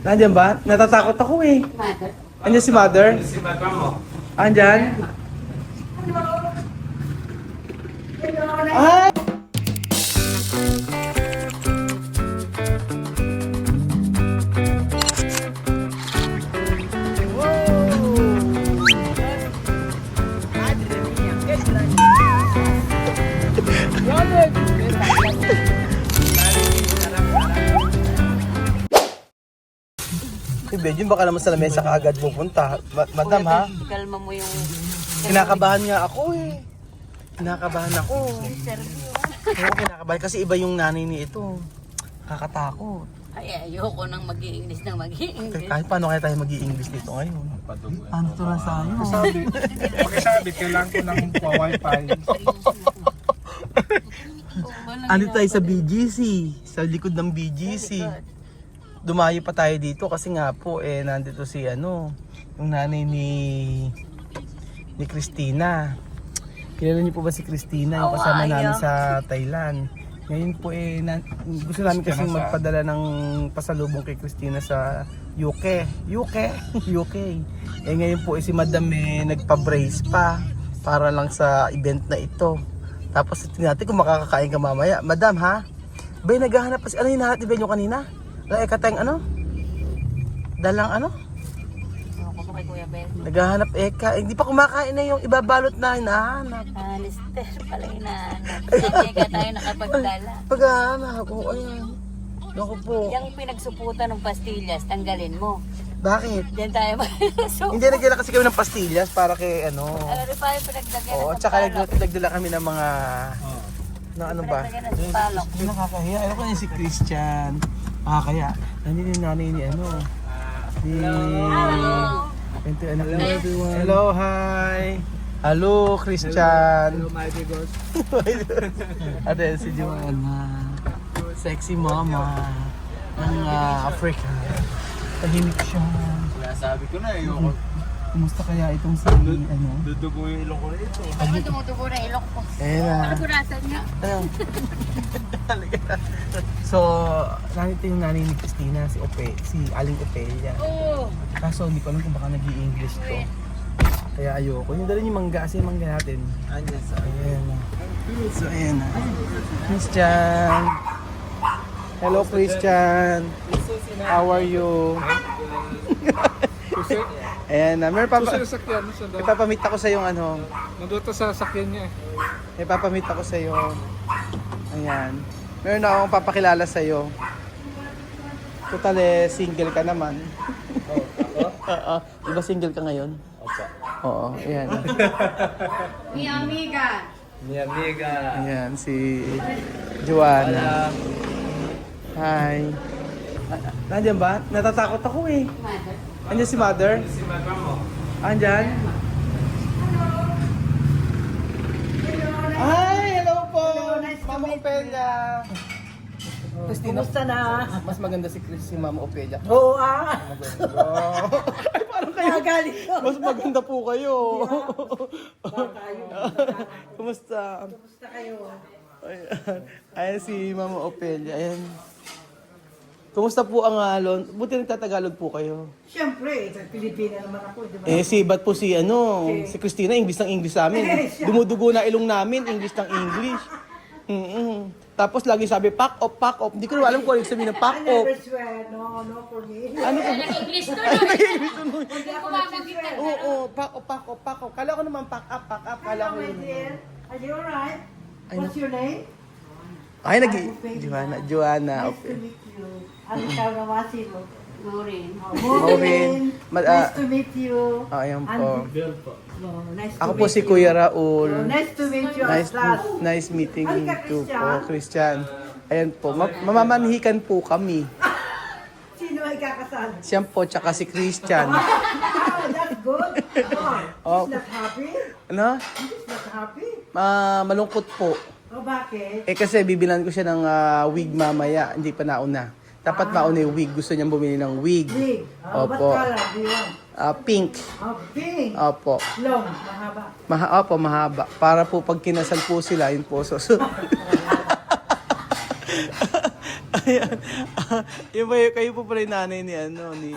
Nandiyan ba? Natatakot ako eh. Mother. Andiyan si mother? Si mata mo. Andyan? Ay! Si Benjin baka naman sa lamesa ka agad pupunta. Madam ha? Kalma mo yung... Kinakabahan nga ako eh. Kinakabahan ako. Oo, kinakabahan kasi iba yung nanay ni ito. Kakatakot. Ay, ayoko nang mag-i-English nang mag-i-English. Kahit paano kaya tayo mag-i-English dito ngayon? Ano to lang sa'yo? Pakisabi, kailangan ko ng wifi. Ano tayo sa BGC? Sa likod ng BGC. Dumayo pa tayo dito kasi nga po nandito si yung nanay ni Christina. Kilala niyo po ba si Christina? Yung kasama namin sa Thailand. Ngayon po gusto namin kasi magpadala ng pasalubong kay Christina sa UK. UK. Ngayon po si Madam nagpa-brace pa para lang sa event na ito. Tapos tingnan natin kung makakakain ka mamaya. Madam ha? Bay, naghahanap pa si ano yung hinahanap ni Benyo kanina? Kateng Dalang Ako kay Kuya Ben. Naghahanap hindi pa kumakain na yung ibabalot na hinahanap. Lister pala hinahanap. Hindi ka tayo nakapagdala. Paghahanap, ayan. Naku po. Yung pinagsuputan ng pastillas, tanggalin mo. Bakit? Diyan tayo mag-supo. Hindi, nagdala kasi kami ng pastillas para kay Ano rin pa yung pinagdagyan Oo, ng tsaka palok. nagdala kami ng mga na ano ba? Pinagdagyan ng palok. Hindi nakakahiya. Ano ko yun si Christian? Kaya nandito yung nanay ni Hello everyone. Hello, hi. Hello, Christian. Hello, my neighbors. Ate, si Joanna. Sexy mama ng Africa. Tahimik siya. Sabi ko na, ayoko. Kumusta kaya itong si Dudugo yung ilong ko rito. Ano tumutubo na ilok ko? Ayan. Pagkurasan niya. Ayun. So, nandito yung nanay ni Christina, si Aling Opelia. Oo. Kaso hindi ko alam kung baka nag-i-English to. Kaya ayoko. Yung dala yung mangga kasi yung mangga natin. Andyan sa Ayan. So, ayan na. Christian. Hello, Christian. How are you? Ayan na. Meron Susunod sa sakyan, sunod. ipapamit ako sa yung Nandito sa sakyan niya. ipapamit ako sa iyo. Ayan. Meron na akong papakilala sa iyo. Total single ka naman. Oo. Di ba single ka ngayon? Opo. Oo, ayan. Mi amiga. Mi amiga. Ayan, si Joanna. Hi. Nandiyan ba? Natatakot ako eh. Mother. Andiyan si mother? Si mata mo. Andyan? Ay, hello po! Mama Opelia! Christina, Kumusta na? mas maganda si Mama Opelia. Oo Ay, parang kayo. Galing ko. Mas maganda po kayo. Tayo. Kumusta? Kumusta kayo? Ayan. Ayan si Mama Opelia. Ayan. Kumusta po ang alon? Buti nagtatagalog po kayo. Siyempre, sa Pilipina naman ako, di ba? Ba't po si si Christina, English ng English sa amin. Dumudugo na ilong namin, English ng English. Tapos lagi sabi, pack up, pack up. Hindi ko na alam kung ano yung sabihin ng pack I up. never swear, no for me. Ano ko? English to. Hindi ako nagsiswear. Oo, pack up, pack up, pack up. Kala ko naman pack up, pack up. Kala ko Hello, my yun. dear. Are you alright? What's your name? Ay, Joanna. Nice to meet you. Ano ikaw na masilo? Maureen. Maureen. Nice to meet you. Ayan po. Nice to Ako meet po si you. Kuya Raul. Nice to meet you. Nice meeting Halika, you Christian. po, Christian. Ayan po, mamamanhikan po kami. Sino ay kakasal? Siya po, tsaka si Christian. Oh, that's good. Oh. He's not happy? Ano? He's not happy? Malungkot po. Oh, bakit? Kasi bibilan ko siya ng wig mamaya, hindi pa nauna. Dapat mauna yung wig, gusto niyang bumili ng wig. Big. What Opo. color do you want? Pink. Oh, pink. Opo. Long, mahaba. Opo, mahaba. Para po pag kinasal po sila, yun po. So, Ayan. Yung ba, kayo po pala yung nanay ni ano, ni...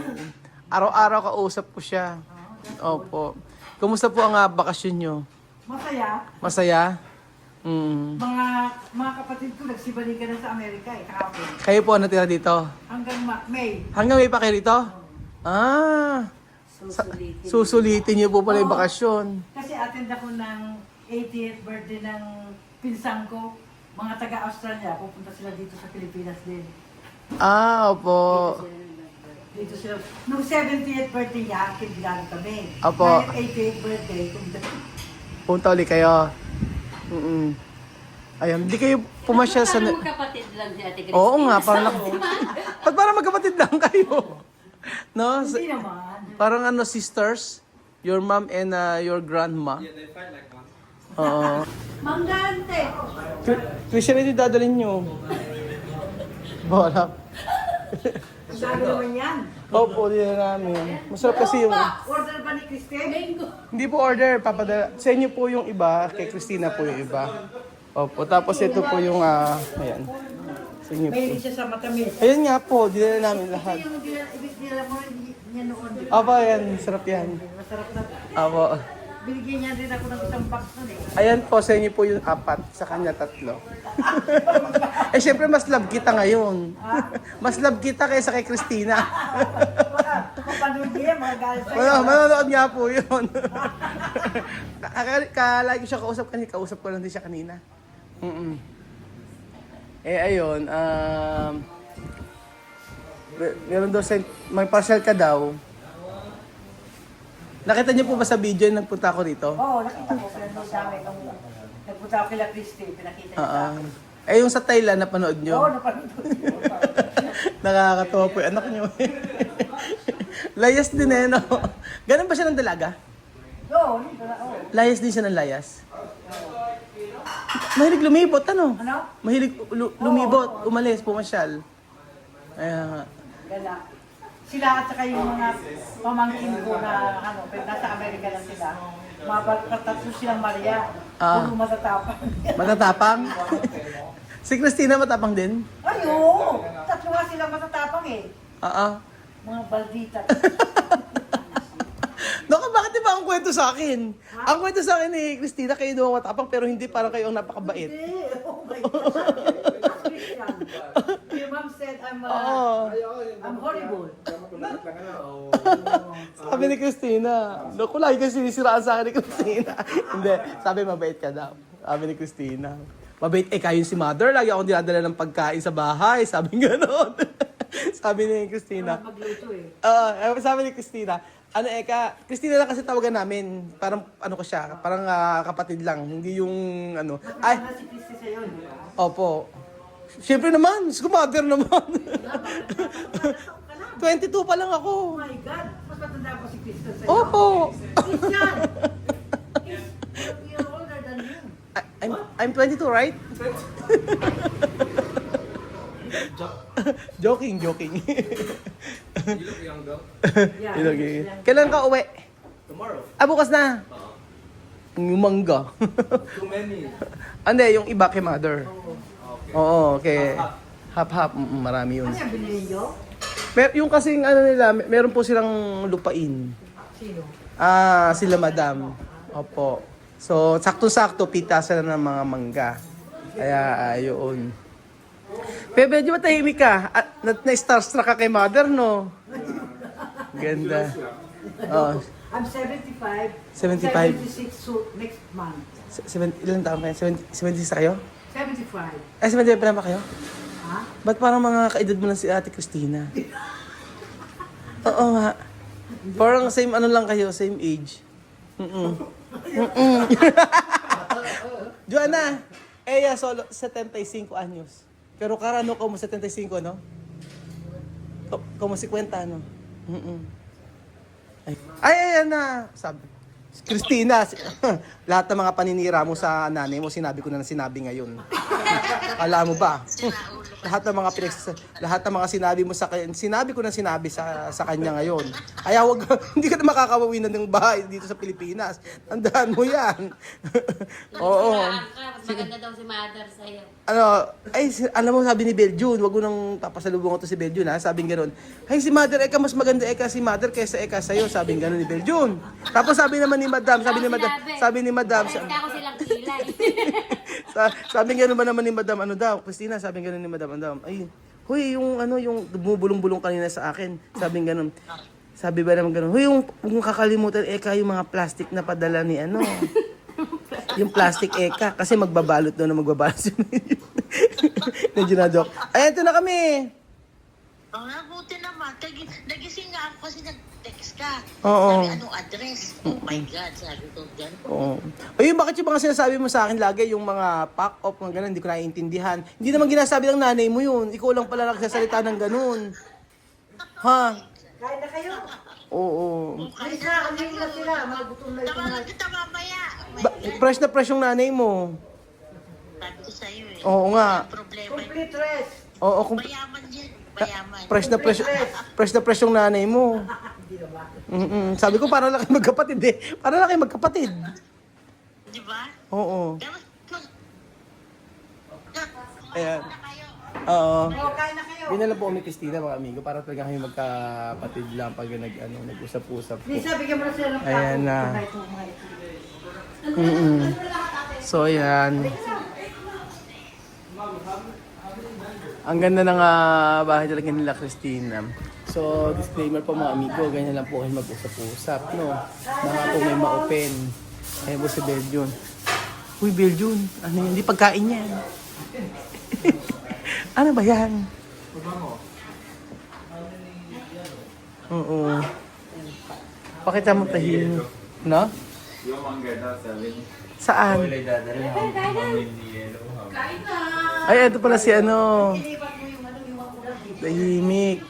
Araw-araw kausap ko siya. Opo. Kumusta po ang bakasyon nyo? Masaya. Masaya? Mm. Mga kapatid ko nagsibalikan na sa Amerika eh, kahapon. Kayo po natira dito? Hanggang May. Hanggang may pa kayo dito? Ah. Susulitin niyo po pala yung bakasyon. Kasi attend ako ng 80th birthday ng pinsang ko. Mga taga-Australia, pupunta sila dito sa Pilipinas din. Ah, opo. Dito sila. Nung 70th birthday niya, kinilala kami. Apo. Ngayon 80th birthday, Punta ulit kayo. Mm. Ayun, hindi kayo pumasyal sa... Parang magkapatid lang si Ate Christine. Oo nga, parang... Ba't parang magkapatid lang kayo? No? hindi naman. Parang ano, sisters? Your mom and your grandma? Yeah, they fight like one. Oo. Manggante! Christian, ito dadalhin nyo. Wala. Sabi naman yan. Opo, di na namin. Masarap kasi yung... Order ba ni Christine? Hindi po order, papadala. Sa inyo po yung iba, kay Christina po yung iba. Opo, tapos ito po yung... ayan. Sa inyo po. May siya sa matamis. Ayan nga po, dinala namin lahat. Yung dinala mo niya noon. Opo, ayan, sarap yan. Masarap na. Opo. Binigyan niya din ako ng isang box nun eh. Ayan po, sa inyo po yung 4, sa kanya 3. Eh, syempre, mas love kita ngayon. Mas love kita kaysa kay Christina. Kapanood niya, mga galit sa'yo. Manonood nga po yun. Lagi siya kausap kanina, kausap ko lang din siya kanina. Eh, ayun, meron daw sa, may parcel ka daw. Nakita niyo po ba sa video yung nagpunta ako rito? Oo, nakita ko. Pinanood namin. Nagpunta ako kila Christine, pinakita niya sa akin. Eh, yung sa Thailand, napanood Oo, niyo? napanood ko. Nakakatawa po yung anak niyo. Layas din eh, no? Ganun ba siya ng dalaga? Oo, oo. Layas din siya ng layas? Mahilig lumibot, ano? Ano? Mahilig lumibot, umalis, pumasyal. Kaya, Gala. Sila at saka yung mga pamangkin ko na ano, nasa Amerika lang sila. Tatlo silang Maria. Puro matatapang. matatapang? Si Christina matapang din? Ay, oo! Tatlo nga silang matatapang eh. Mga baldita. Naku, bakit di ba ang kwento sa akin? Ang kwento sa akin ni Christina, kayo daw matapang pero hindi parang kayo ang napakabait. Hindi. Oh my God. Christian. Your mom said I'm horrible. Sabi ni Christina, naku, lagi kasi sinisiraan sa akin ni Christina. Hindi, sabi mabait ka daw. Sabi ni Christina. Mabait, kayo si mother, lagi akong dinadala ng pagkain sa bahay. Sabi gano'n. Sabi ni Christina. Magluto eh. Sabi ni Christina, Christina lang kasi tawagan namin. Parang ano ko siya, parang kapatid lang. Hindi yung ano. Ay, Ano si Christy sa'yo? opo. Siyempre naman, mother naman. 22 pa lang Oh ako. my God. Mas matanda pa si Christian sa'yo. Opo. Christian! You're older than him. I'm 22, right? Joking. You look young though. Yeah. Kailan ka uwi? Tomorrow. Bukas na. Yung mangga. Too many. Hindi, yung iba kay mother. Oo, okay. Hap-hap. Marami yun. Ano yung binili niyo? Yung kasing ano nila, meron po silang lupain. Sino? Sila madam. Opo. So, sakto-sakto, pitasan na ng mga mangga. Kaya, yun. Pero medyo matahimik ka. Na-starstruck ka kay mother, no? Ganda. Oh, I'm 75. 75. 76 so next month. Ilan taon kayo? 76 kayo? 75. 75 pa lang ba kayo? Ha? Ba't parang mga kaedad mo lang si Ate Christina? Oo nga. Parang same ano lang kayo, same age. Joanna, ella solo 75 anyos. Pero karano como 75, no? Como 50, no? Ay, ayan na. Sabi. Christina, lahat ng mga paninira mo sa nanay mo, sinabi ko na sinabi ngayon. Alam mo ba? lahat ng mga lahat ng mga sinabi mo sa kanya, sinabi ko na sinabi sa kanya ngayon. Kaya wag hindi ka na makakawawi na ng bahay dito sa Pilipinas. Tandaan mo 'yan. Oo. Mas maganda daw si mother sa'yo. Alam mo sabi ni Beljun, wag mo nang papasalubong to si Beljun ha, sabing ganoon. Ay si Mother Eka mas maganda si Mother kaysa Eka sa'yo, sabing ganoon ni Beljun. Tapos sabi naman ni Madam, sabi ni Madam, Kaya ako silang kilay. sabi nga naman ni Madam, ano daw, Christina, sabi nga ni Madam, ay, huy, yung bumubulong-bulong kanina sa akin, sabi nga nun, sabi ba naman ganun, huy, kung kakalimutan, Eka, yung mga plastic na padala ni yung plastic Eka, kasi magbabalot daw na magbabalot si Medyo na joke. Ayan, ito na kami. Buti naman. Nagising nga ako kasi nag-text ka. Oo. Sabi, anong address? Oh my God, sabi ko gano'n. Oo. Ayun, bakit yung mga sinasabi mo sa akin lagi, yung mga pack-off, mga ganun, hindi ko naiintindihan. Hindi naman ginasabi ng nanay mo yun. Ikaw lang pala nagsasalita ng ganun. Ha? Kain na kayo. Oo. Alis na, kami na sila. Magutom na ito. Tawagan kita mamaya. Oh my God. Fresh na fresh yung nanay mo. Sabi ko sa'yo eh. Oo nga. Ang problema. Complete rest. Oo, Mayaman yan. Mayaman. fresh na fresh yung nanay mo. Sabi ko, para lang kayo magkapatid eh. Para lang kayo magkapatid. Di ba? Oo. Dapat Ayan. Oo. O, kain na kayo. Yun na lang po kami, Christina, mga amigo, para talaga kami magkapatid lang pag nag-usap-usap po. Lisa, bigyan mo na sila ng Ayan na. Ito, mga ito. So, ayan. Ang ganda ng bahay talaga nila, Christina. So, disclaimer po mga amigo, ganyan lang po kayo mag-usap-usap, no? Baka po may ma-open. Ayan po si Beljun. Uy, Beljun, ano yun? Hindi pagkain yan. Ano ba yan? Oo. Pakita mo tahin. No? Yung mangga na, sabi. Saan? Wala dadalhin ang pamilya ni Yellow. Ay, ito pala si ano. Tahimik.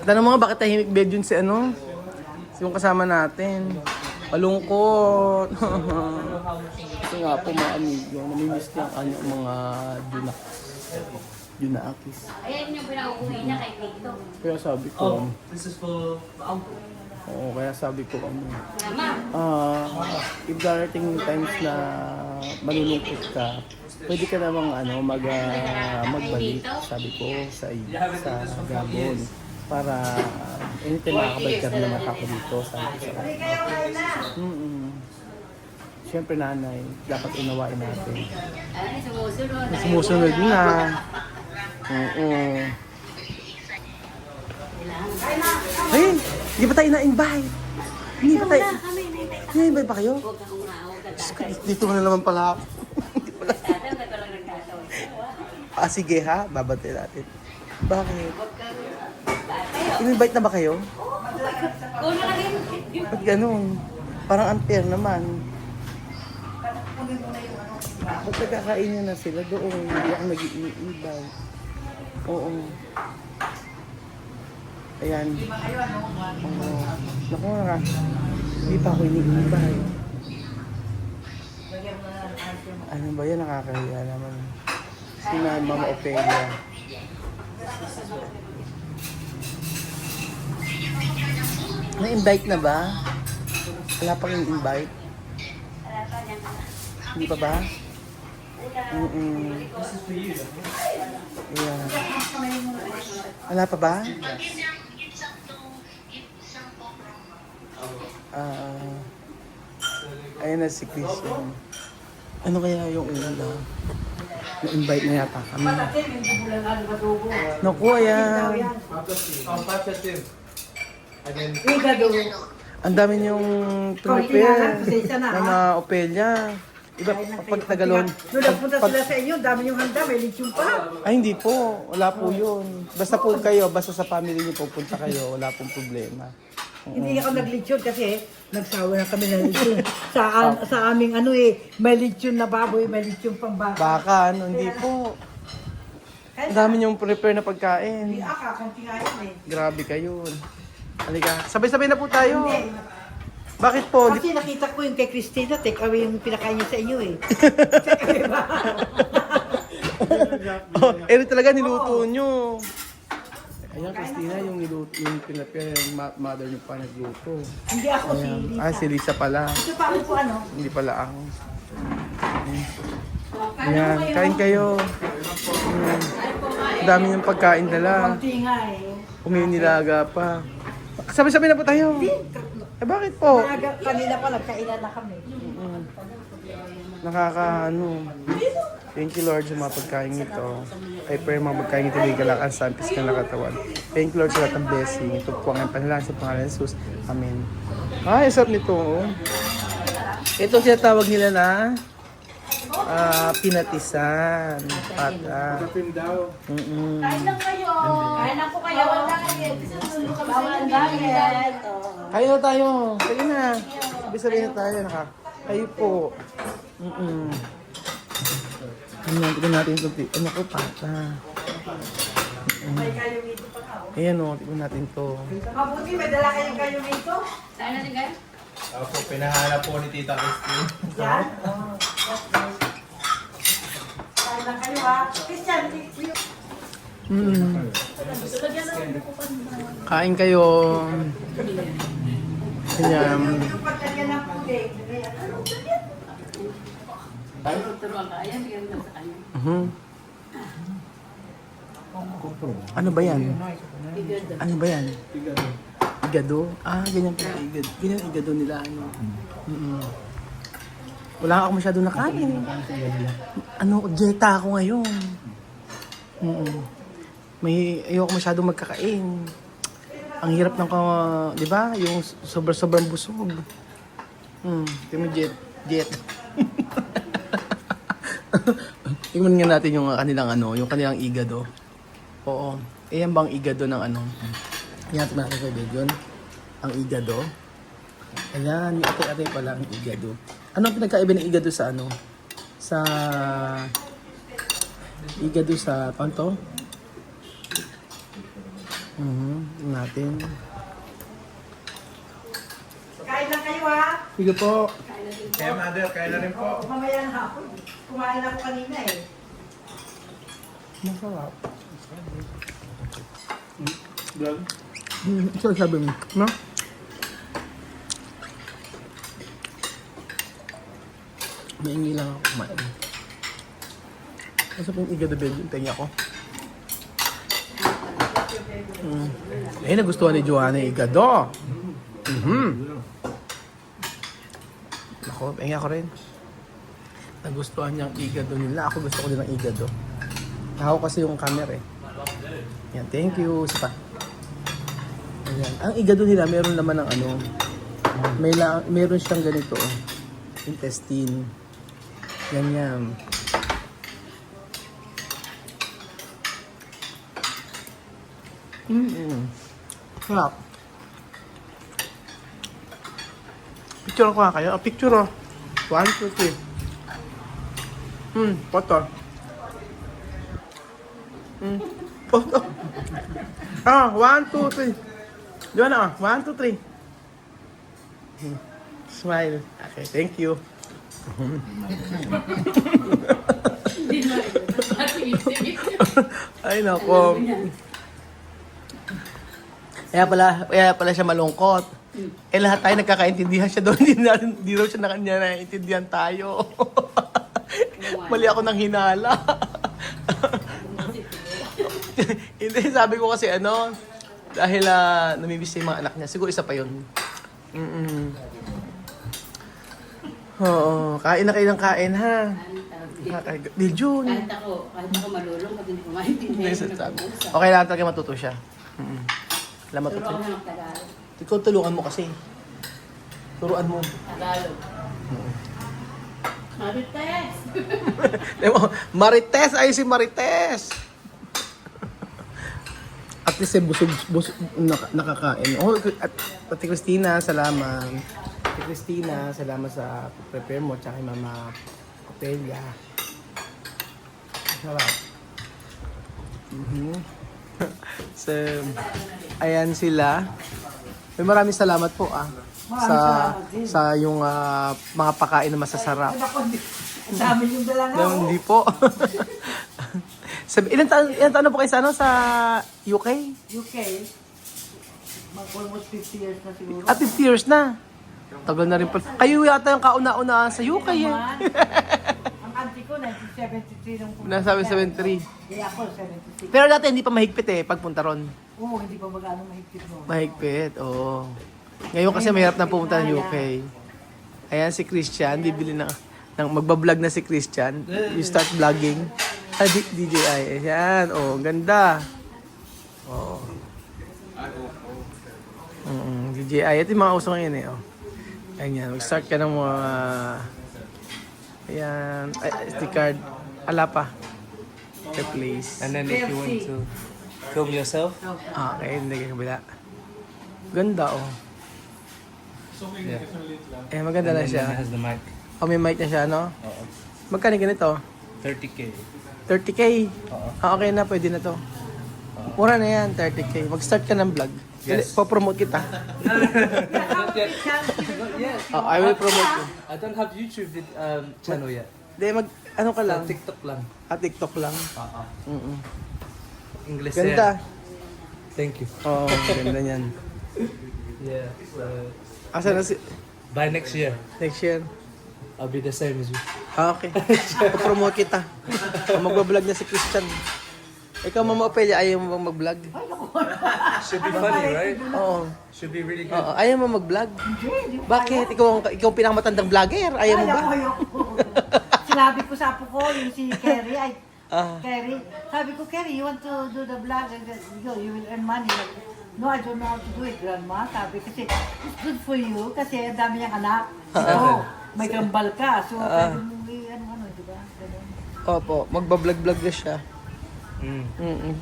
Tanong mo nga, bakit tahimik Beljun si ano? Yung kasama natin. Malungkot. Kasi nga po mga amigo, namimiss niya ang kanyang mga Junakis. Ayan yung pinauuwi niya kay Tito. Kaya sabi ko, This is for oo, kaya sabi ko, Mama. if darating times na malulungkot ka, pwede ka namang magbalik, sabi ko, sa Gabon. Para anytime makakabalik ka rin naman ako dito, sabi ko sa kanya. Siyempre nanay, dapat unawain natin. Ay, sumusunod. Sumusunod na. Oo. Ay, hindi ba tayo na-invite? Hindi ba tayo? Na-invite ba kayo? Huwag kang umawag ka. Dito na naman pala ako. Tatay, may palang nagkataon. Sige ha, babantay natin. Bakit? Huwag kang tatay. In-invite na ba kayo? Kung nakalin. Ba't ganun? Parang unfair naman. Ba't nagkakain niya na sila doon? Hindi ako nag-i-invite. Oo. Ayan. Oo. Naku nga. Hindi pa ako ini-invite. Ano ba yan? Nakakahiya naman. Sina Mama Ophelia. Na-invite na ba? Wala pang invite? Hindi pa ba? Ayan. Wala pa ba? Ayan na si Christian. Ano kaya yung ulam? Na-invite na yata kami. Naku, ayan. Ang dami niyong prepare na mga Ophelia. Iba pag Tagalog. Nung nagpunta sila sa inyo, dami yung handa, may lechon pa. Ay, hindi po. Wala po yun. Basta po kayo, basta sa family niyo pupunta kayo, wala pong problema. Hindi ako naglechon kasi nagsawa na kami ng lechon. Sa aming may lechon na baboy, may lechon pang baka. Baka, hindi po. Ang dami niyong prepare na pagkain. Hindi konti nga yun eh. Grabe kayo. Halika, sabay-sabay na po tayo. Bakit po? Kasi nakita ko yung kay Christina, take away yung pinakain niya sa inyo eh. Oh, talaga niluto nyo. Ayan, Christina, yung niluto, yung pinapir, yung mother nyo pa nagluto. Hindi ako si Ayan. Lisa. Ah, si Lisa pala. Ito pa ako po ano? Hindi pala ako. Ayan, kain kayo. Ayan. Ang dami ng pagkain dala. Kunti nga eh. Nilaga pa. Sabi-sabi na po tayo. Eh bakit po? Kanina pa nagkainan na kami. Thank you Lord sa mga pagkain ito. I pray mga pagkain ito may galakan sa ampis ka nakatawan. Thank you Lord sa lahat ng blessing. Ito po ang panalangin sa pangalan ni Jesus. Amen. Ay, sarap nito. Oh. Ito tinatawag nila na pinatisan. Pata. Kapim daw. Kain lang kayo. Kain lang po kayo. Bawal diet. Kain na tayo. Sige na. Sabi-sabi na tayo. Kayo po. Tignan natin ito. Ano ko, pata. May kayo dito pa ka. Ayan o, tignan natin ito. Mabuti, may dala kayong kayo dito. Kain natin kayo. Ako, pinahanap po ni Tita Christine. Yan. Kain lang kayo ha. Christian, Kain kayo. Ayan. yung pagkagyan ng pudding. Ano ba yan? Ano ba yan? Igado? Ah, ganyan pala igado. Ganyan igado nila. Wala ako masyado nakain. Dieta ako ngayon. Ayoko masyado magkakain. Ang hirap ng, di ba? Yung sobrang busog. Hindi mo diet. Tingnan nga natin yung kanilang yung kanilang igado. Oo. Yan bang igado ng Yan natin sa video. Ang igado. Ayan, yung atay-atay pala ang igado. Ano ang pinagkaiba ng igado sa Sa igado sa panto? Natin. Kain lang kayo ha. Sige po. Kaya mother, kaya na rin po. Mamaya na hapon. Kumain ako kanina eh. Masarap. Vlog. Ito sabi mo, no? Maingi lang ako kumain. Kasi yung igado bed yung tenga ko. Nagustuhan ni Joanna yung igado. Ako, tenga ko rin. Nagustuhan niya ang igado nila. Ako gusto ko din ang igado. Ako kasi yung camera eh. Yan, thank you. Isa pa. Ayan. Ang igado nila, meron naman ng meron siyang ganito. Intestine. Ganyan. Sarap. Picture ko nga kayo. Picture oh. 1, 2, 3. Photo. Photo. 1, 2, 3. Diyan na 1, 2, 3. Smile. Okay, thank you. Ay nako. Kaya pala siya malungkot. Lahat tayo nagkakaintindihan siya doon. Hindi daw siya naiintindihan tayo. Mali ako ng hinala. Hindi, sabi ko kasi dahil namimiss yung mga anak niya. Siguro isa pa yun. Oo, kain na kayo ng kain ha. Diljun. Kahit ako malulong pag hindi ko maintindihan. Okay lang talaga matuto siya. Alam matuto. Turuan mo ng Tagalog. Ikaw tulungan mo kasi. Turuan mo. Tagalog. Marites! Marites! Ay si Marites! At least busog nakakain. At Ate Christina, salamat. Ate Christina, salamat sa prepare mo. Tsaka kay Mama Opelia. Sarap. So, ayan sila. Maraming salamat po sa yung mga pakain na masasarap. Ang dami yung dala nga. Hindi po. Ilan taon na po kayo sa, ano, sa UK? UK, almost 50 years na siguro. At 50 years na. Tagal na rin pala. Kayo yata yung kauna-una sa UK eh. Naman, ang auntie ko, 1973 nung pumunta. Nasabi 73. Kaya ako, 76. Pero dati hindi pa mahigpit eh, pagpunta ron. Oo, hindi pa magano mahigpit noon. Mahigpit, oo. Ngayon kasi mahirap na pumunta ng UK. Ayan si Christian, bibili ng magbablog na si Christian. You start vlogging. DJI. Ayan, oh, ganda. Oh. DJI. Ito yung mga uso ngayon eh, oh. Ayan, mag-start ka ng mga... Ayan, SD card. Ala pa. Replace. And then if you want to film yourself, Okay, hindi ka kabila. Ganda, oh. yeah. Eh, maganda na And then siya. it has the mic. Oh, may mic na siya, no? Oo. Magkano ganito? 30K. 30K? Oo. Okay na, pwede na to. Mura na yan, 30K. Mag-start ka ng vlog. Yes. Pa-promote kita. Not yet. Not yet. Oh, I will promote you. I don't have YouTube channel yet. Hindi, ano ka lang? TikTok lang. TikTok lang. Mm-mm. English. Ganda. Thank you. Oo, ganda niyan. Yeah. So Asa na si... by next year, Next year. I'll be the same as you. Okay. Pa-promote kita. Magbablog na si Christian. Ikaw, Mama Opelia, ayaw mo bang mag-vlog? Should be funny, right? Oo. Should be really good. Oo, ayaw mo mag-vlog? Bakit? Ikaw ang pinakamatandang vlogger. Ayaw mo ba? Ayoko. Sinabi ko sa apo ko, yung si Kerry, Kerry, sabi ko, Kerry, you want to do the vlog and then you will earn money. No, I don't know how to do it, Grandma. Sabi kasi, it's good for you kasi ang dami niyang anak. So, may gambal ka. So, pwede mo ano, di ba? Ganun. Opo, magbablog-vlog na siya. Mm.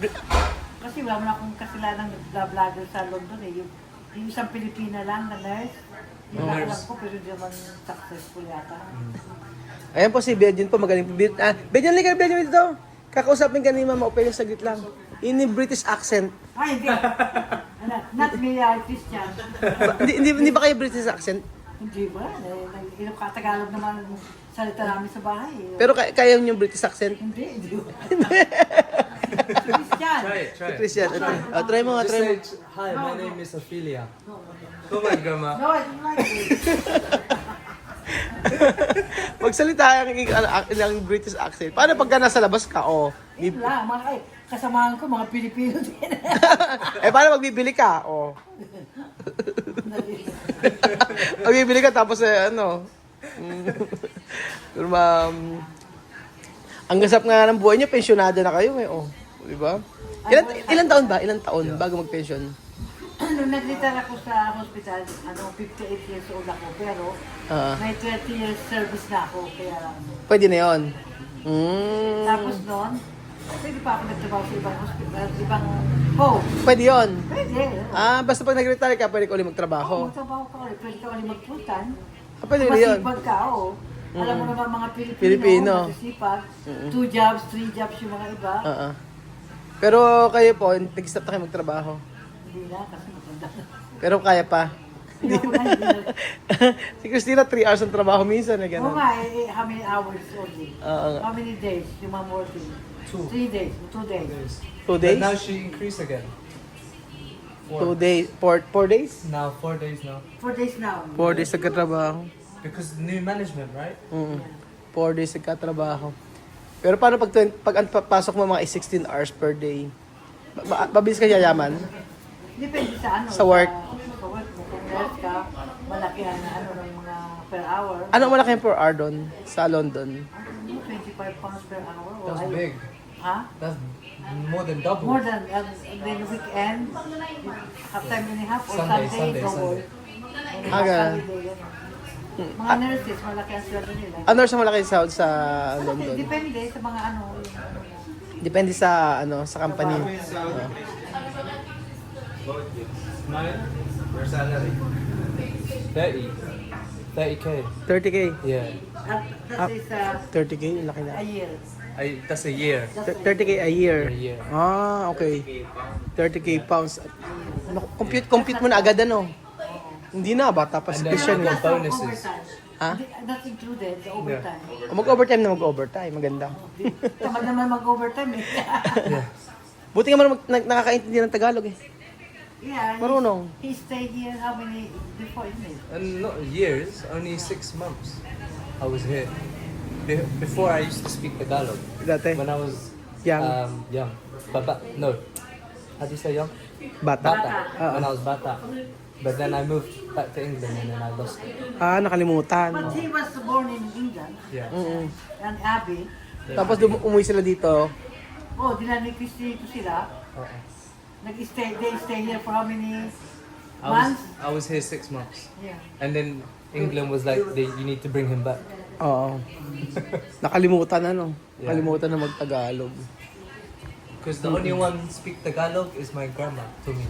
Kasi wala mo na akong kasilanang vlogger sa London eh. Yung isang Pilipina lang na nurse. Yung alam ko, pero hindi naman successful yata. Ayan po si Benjen po, magaling po. Benjen, halika, Benjen dito. Kakausapin ka ni Mama Opelia saglit lang. In British accent. Ay, hindi. Not me, Christian. Hindi ba kayo British accent? Hindi ba? Tagalog naman ang salita namin sa bahay. Pero kaya niyo British accent? Hindi ba? Christian. Try it. Christian, try mo. Just say, hi, my name is Ophelia. Come on, Grandma. No, I don't like it. Magsalita ang British accent. Paano pagka nasa labas ka? Oh. Yun lang, mga kasamahan ko, mga Pilipino din. Paano magbibili ka? Oh. Magbibili ka tapos ano. Pero ang gasap nga ng buhay niyo, pensyonado na kayo eh. Oh. Di ba? Ilan taon ba? Ilan taon bago mag-pension? Nung nag-retire ako sa hospital, 58 years old ako, pero may 30 years service na ako, kaya Pwede na yun. tapos noon, pwede pa ako nagtrabaho sa ibang hospital, ibang home. Pwede yun. Pwede. Basta pag nag-retire ka, pwede ka ulit Oo, magtrabaho. magtrabaho ka ulit, pwede ka ulit magputan. Pwede rin yun. Masipag ka, oo. Alam mo naman mga Pilipino, Pilipino. masisipag. 2 jobs, 3 jobs yung mga iba. Pero kayo po, nag-stop na kayo magtrabaho. Hindi na, kasi matanda na. Pero kaya pa. Hindi ako na, hindi na. Si Christina, 3 hours ang trabaho minsan. Eh, Oo ganun. nga, how many hours only? Oo nga. How many days yung mga working? 3 days, 2 days. 2 days? But now she increased again. 2 days? 4 days? Now 4 days now. 4 days now. 4 days nagkatrabaho. Because new management, right? 4 days nagkatrabaho. Pero paano pag pasok mo mga 16 hours per day? Mabilis ka yayaman? Depende sa ano. Sa work. Sa work mo. Kung nurse ka, malaki ang ng mga per hour. Anong malaki per hour doon sa London? 25 pounds per hour. O That's ay- big. Ha? That's more than double. More than, and then weekend, half time and a half, or Sunday, Sunday, double. Ah, ganun. Mga nurses, malaki ang sweldo nila. Ano sa malaki sahod sa London? Depende sa mga ano. Depende sa sa company. Your salary. 30. 30K. 30K. Yeah. That is 30K, laki na. a year. That's a year. 30K a year. A year. Okay. 30K pounds. Compute mo na agad ano. Hindi na, bata pa si And then Christian. you Eh. got bonuses. Overtime. Ha? Not included, the overtime. Mag-overtime na mag-overtime. Maganda. Tamad naman mag-overtime eh. Buti nga marunong nakakaintindi ng Tagalog eh. Yeah, Marunong. he stayed here how many before, isn't it? And not years, only 6 months. I was here. Before I used to speak Tagalog. Dati. When I was Young. young. No. How do you say young? Bata. When I was bata. But then I moved back to England and then I lost it. Ah, nakalimutan. But he was born in England, Yeah. Mm-mm. and Abby. Tapos umuwi sila dito. Oh, dinala ni Christy ito sila. They stay here for how many months? I was here 6 months. Yeah. And then England was like, you need to bring him back. Oo. Nakalimutan ano. Yeah. Nakalimutan na mag-Tagalog. Because the only one speak Tagalog is my grandma to me.